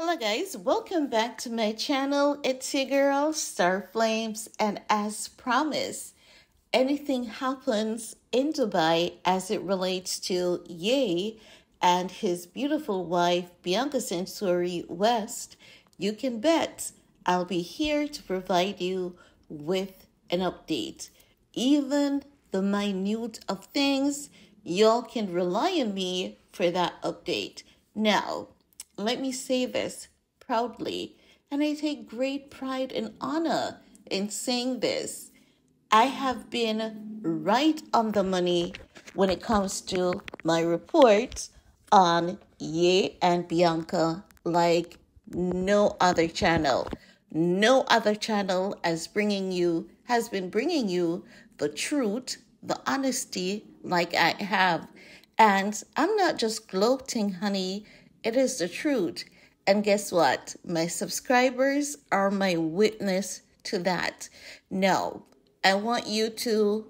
Hello guys, welcome back to my channel. It's your girl, Star Flames, and as promised, anything happens in Dubai as it relates to Ye and his beautiful wife, Bianca West, you can bet I'll be here to provide you with an update. Even the minute of things, y'all can rely on me for that update. Now, let me say this proudly, and I take great pride and honor in saying this. I have been right on the money when it comes to my reports on Ye and Bianca like no other channel. No other channel has been bringing you the truth, the honesty like I have. And I'm not just gloating, honey. It is the truth. And guess what? My subscribers are my witness to that. Now, I want you to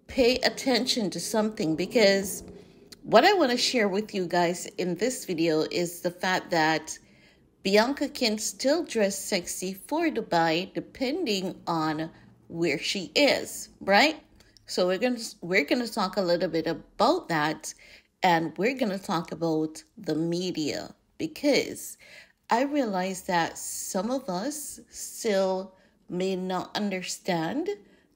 pay attention to something because what I want to share with you guys in this video is the fact that Bianca can still dress sexy for Dubai depending on where she is, right? So we're gonna talk a little bit about that, and we're gonna talk about the media because I realize that some of us still may not understand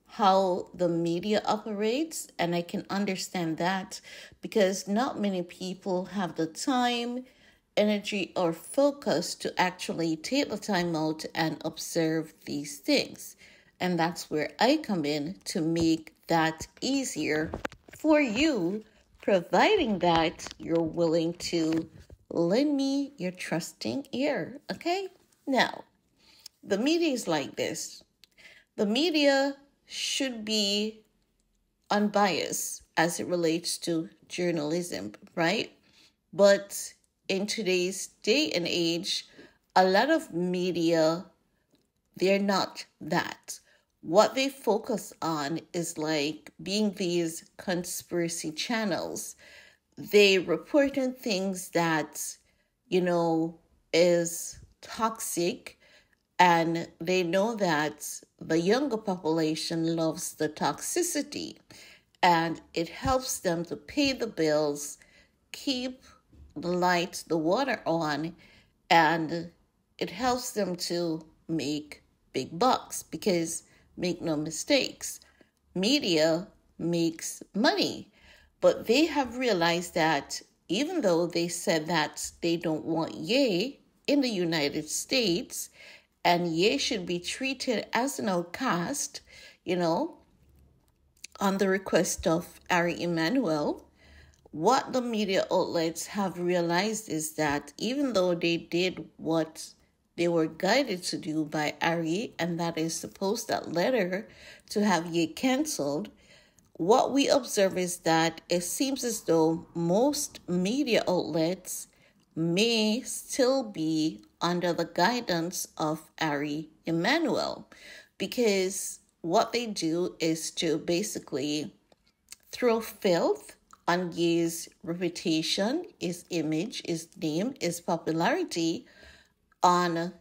how the media operates, and I can understand that because not many people have the time, energy, or focus to actually take the time out and observe these things. And that's where I come in to make that easier for you, providing that you're willing to lend me your trusting ear. Okay? Now, the media is like this. The media should be unbiased as it relates to journalism, right? But in today's day and age, a lot of media, they're not that. What they focus on is like being these conspiracy channels. They report on things that, is toxic, and they know that the younger population loves the toxicity, and it helps them to pay the bills, keep the lights, the water on, and it helps them to make big bucks because make no mistakes, media makes money. But they have realized that even though they said that they don't want Ye in the United States, and Ye should be treated as an outcast, on the request of Ari Emanuel, what the media outlets have realized is that even though they did what they were guided to do by Ari, and that is to post that letter to have Ye cancelled, what we observe is that it seems as though most media outlets may still be under the guidance of Ari Emanuel, because what they do is to basically throw filth on Ye's reputation, his image, his name, his popularity on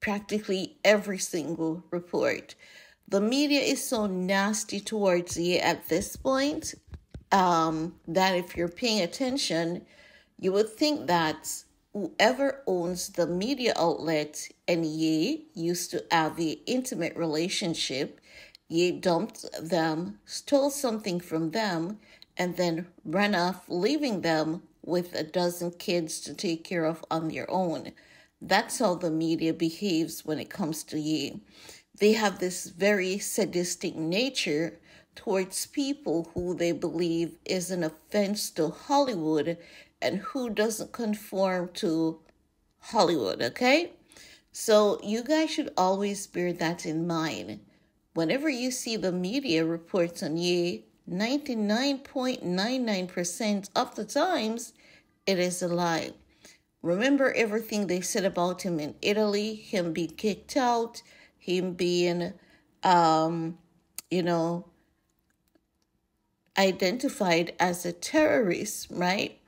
practically every single report. The media is so nasty towards Ye at this point that if you're paying attention, you would think that whoever owns the media outlet and Ye used to have an intimate relationship. Ye dumped them, stole something from them, and then ran off, leaving them with a dozen kids to take care of on their own. That's how the media behaves when it comes to Ye. They have this very sadistic nature towards people who they believe is an offense to Hollywood and who doesn't conform to Hollywood, okay? So you guys should always bear that in mind. Whenever you see the media reports on Ye, 99.99% of the times, it is a lie. Remember everything they said about him in Italy, him being kicked out, him being, identified as a terrorist, right?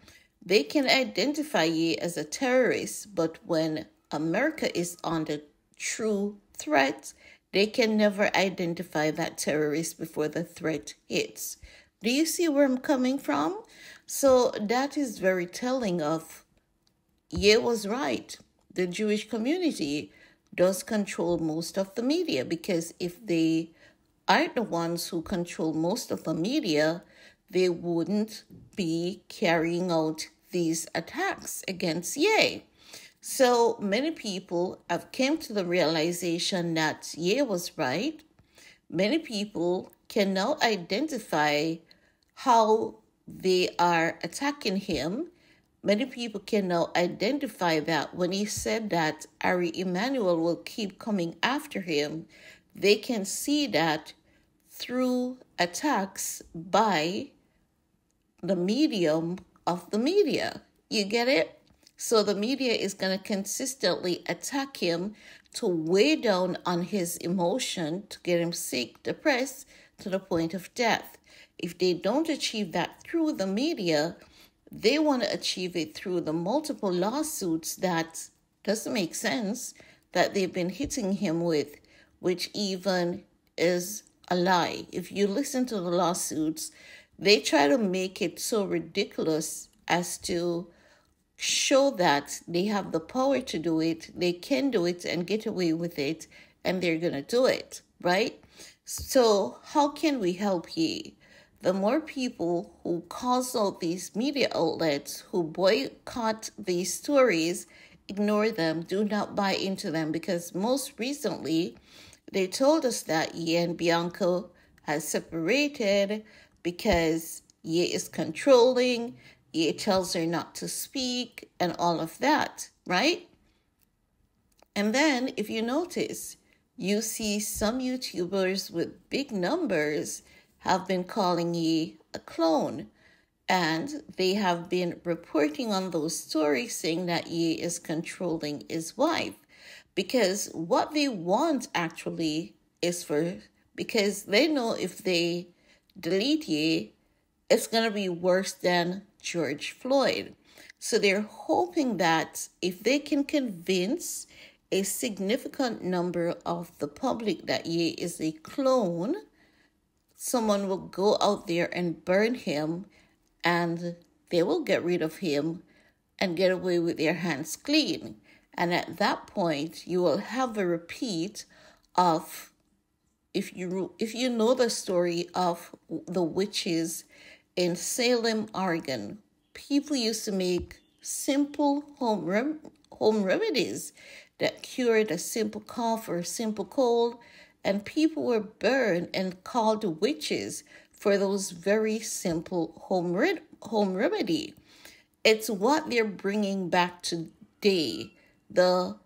They can identify you as a terrorist, but when America is under true threat, they can never identify that terrorist before the threat hits. Do you see where I'm coming from? So that is very telling of, yeah, was right. The Jewish community does control most of the media, because if they aren't the ones who control most of the media, they wouldn't be carrying out these attacks against Ye. So many people have came to the realization that Ye was right. Many people can now identify how they are attacking him. Many people can now identify that when he said that Ari Emanuel will keep coming after him, they can see that through attacks by the medium of the media. You get it? So the media is going to consistently attack him to weigh down on his emotion, to get him sick, depressed, to the point of death. If they don't achieve that through the media, they want to achieve it through the multiple lawsuits that doesn't make sense that they've been hitting him with, which even is a lie. If you listen to the lawsuits, they try to make it so ridiculous as to show that they have the power to do it, they can do it and get away with it, and they're going to do it, right? So how can we help ye? The more people who cause out these media outlets, who boycott these stories, ignore them, do not buy into them, because most recently they told us that Ye and Bianca has separated because Ye is controlling, Ye tells her not to speak, and all of that, right? And then if you notice, you see some YouTubers with big numbers have been calling Ye a clone. And they have been reporting on those stories saying that Ye is controlling his wife. Because what they want actually is because they know if they delete Ye, it's going to be worse than George Floyd. So they're hoping that if they can convince a significant number of the public that Ye is a clone, someone will go out there and burn him, and they will get rid of him and get away with their hands clean. And at that point, you will have a repeat of, if you know the story of the witches in Salem, Oregon, people used to make simple home remedies that cured a simple cough or a simple cold, and people were burned and called witches for those very simple home remedy. It's what they're bringing back today, the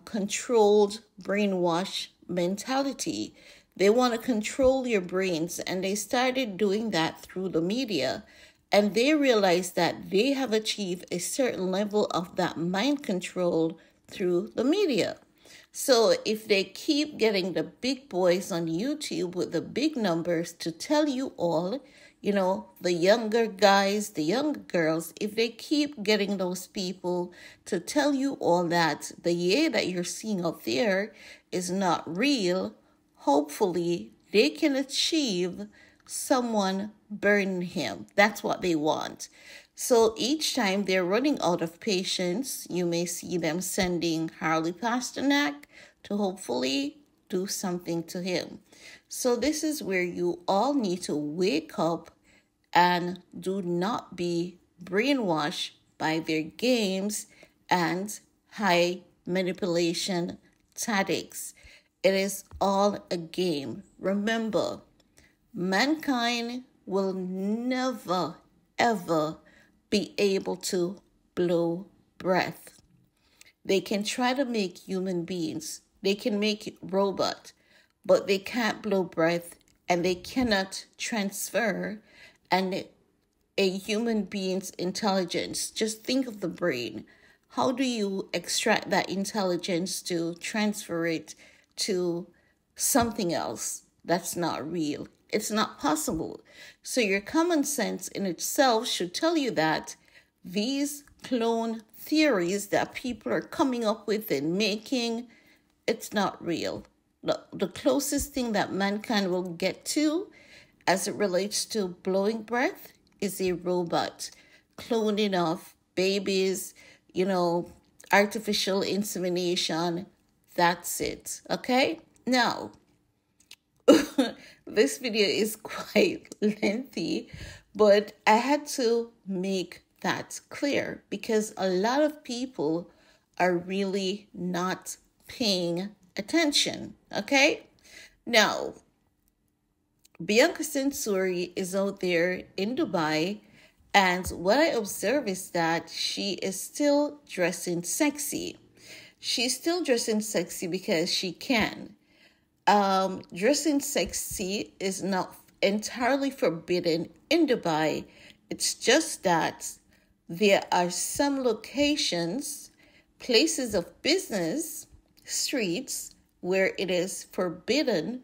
controlled brainwash mentality. They want to control your brains, and they started doing that through the media. And they realized that they have achieved a certain level of that mind control through the media. So if they keep getting the big boys on YouTube with the big numbers to tell you all, the younger guys, the younger girls, if they keep getting those people to tell you all that the Ye that you're seeing out there is not real, hopefully they can achieve someone burning him. That's what they want. So each time they're running out of patience, you may see them sending Harley Pasternak to hopefully do something to him. So this is where you all need to wake up and do not be brainwashed by their games and high manipulation tactics. It is all a game. Remember, mankind will never, ever be able to blow breath. They can try to make human beings, they can make robot, but they can't blow breath, and they cannot transfer a human being's intelligence. Just think of the brain. How do you extract that intelligence to transfer it to something else that's not real? It's not possible. So your common sense in itself should tell you that these clone theories that people are coming up with and making, it's not real. The closest thing that mankind will get to as it relates to blowing breath is a robot, cloning of babies, artificial insemination. That's it. Okay? Now, this video is quite lengthy, but I had to make that clear because a lot of people are really not paying attention. Okay? Now, Bianca Sensori is out there in Dubai, and what I observe is that she is still dressing sexy. She's still dressing sexy because she can. Dressing sexy is not entirely forbidden in Dubai. It's just that there are some locations, places of business, streets, where it is forbidden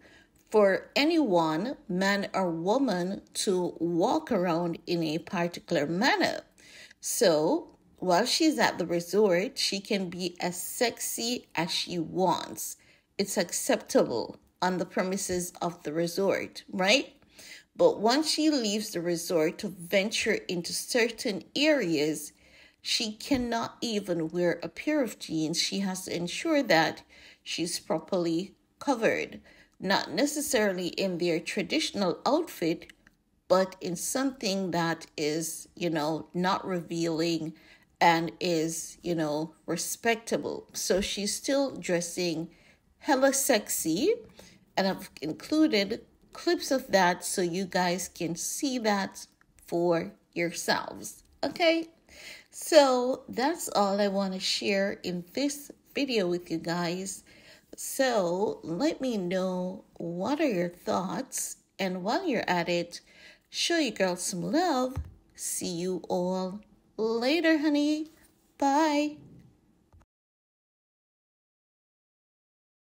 for anyone, man or woman, to walk around in a particular manner. So while she's at the resort, she can be as sexy as she wants. It's acceptable on the premises of the resort, right? But once she leaves the resort to venture into certain areas, she cannot even wear a pair of jeans. She has to ensure that she's properly covered, not necessarily in their traditional outfit, but in something that is, not revealing and is, respectable. So she's still dressing hella sexy, and I've included clips of that so you guys can see that for yourselves. Okay? So that's all I want to share in this video with you guys. So let me know what are your thoughts, and while you're at it, show your girl some love. See you all later, honey. Bye.